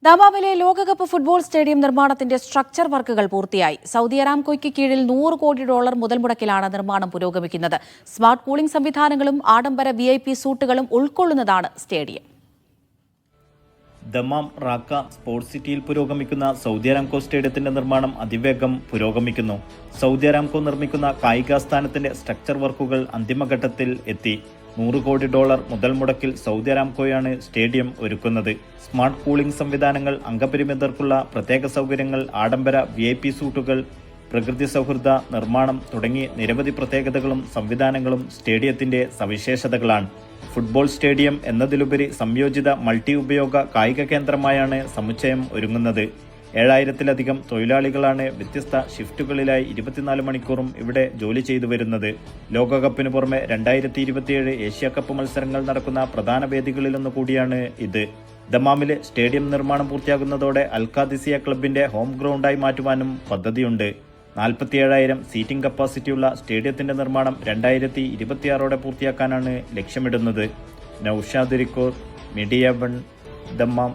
ദമാമിലെ ലോകകപ്പ് football stadium നിർമ്മാണത്തിന്റെ structure വർക്കുകൾ പൂർത്തിയായി. സൗദി അരാംകോയ്ക്ക് കീഴിൽ $100 കോടി മുതൽ മുടക്കിലാണ് നിർമ്മാണം പുരോഗമിക്കുന്നത്. സ്മാർട്ട് കൂളിംഗ് സംവിധാനങ്ങളും ആഡംബര VIP സൂട്ടുകളും ഉൾക്കൊള്ളുന്നതാണ് സ്റ്റേഡിയം. ദമാം റാക്ക സ്പോർട്സ് സിറ്റിയിൽ പുരോഗമിക്കുന്ന സൗദി അരാംകോ സ്റ്റേഡിയത്തിന്റെ നിർമ്മാണം അതിവേഗം പുരോഗമിക്കുന്നു. സൗദി അരാംകോ നിർമ്മിക്കുന്ന കായികാസ്ഥാനത്തിന്റെ സ്ട്രക്ചർ വർക്കുകൾ അന്തിമഘട്ടത്തിൽ എത്തി. $100 കോടി മുതൽ മുടക്കിൽ സൗദി അരാംകോയാണ് സ്റ്റേഡിയം ഒരുക്കുന്നത്. സ്മാർട്ട് കൂളിംഗ് സംവിധാനങ്ങൾ, അംഗപരിമിതർക്കുള്ള പ്രത്യേക സൗകര്യങ്ങൾ, ആഡംബര VIP സൂട്ടുകൾ, പ്രകൃതി സൗഹൃദ നിർമ്മാണം തുടങ്ങി നിരവധി പ്രത്യേകതകളും സംവിധാനങ്ങളും സ്റ്റേഡിയത്തിന്റെ സവിശേഷതകളാണ്. ഫുട്ബോൾ സ്റ്റേഡിയം എന്നതിലുപരി സംയോജിത മൾട്ടി ഉപയോഗ കായിക കേന്ദ്രമായാണ് സമുച്ചയം ഒരുങ്ങുന്നത്. 7000-ലധികം തൊഴിലാളികളാണ് വ്യത്യസ്ത ഷിഫ്റ്റുകളിലായി 24 മണിക്കൂറും ഇവിടെ ജോലി ചെയ്തു വരുന്നത്. ലോകകപ്പിന് പുറമെ 2027 ഏഷ്യ കപ്പ് മത്സരങ്ങൾ നടക്കുന്ന പ്രധാന വേദികളിലൊന്നു കൂടിയാണ് ഇത്. ദമാമിലെ സ്റ്റേഡിയം നിർമ്മാണം പൂർത്തിയാകുന്നതോടെ അൽഖാദിസിയ ക്ലബിന്റെ ഹോം ഗ്രൗണ്ടായി മാറ്റുവാനും പദ്ധതിയുണ്ട്. 47,000 സീറ്റിംഗ് കപ്പാസിറ്റിയുള്ള സ്റ്റേഡിയത്തിന്റെ നിർമ്മാണം 2026 പൂർത്തിയാക്കാനാണ് ലക്ഷ്യമിടുന്നത്. നൌഷാദ് റിക്കോർ, മീഡിയ 1, ദമ്മാം.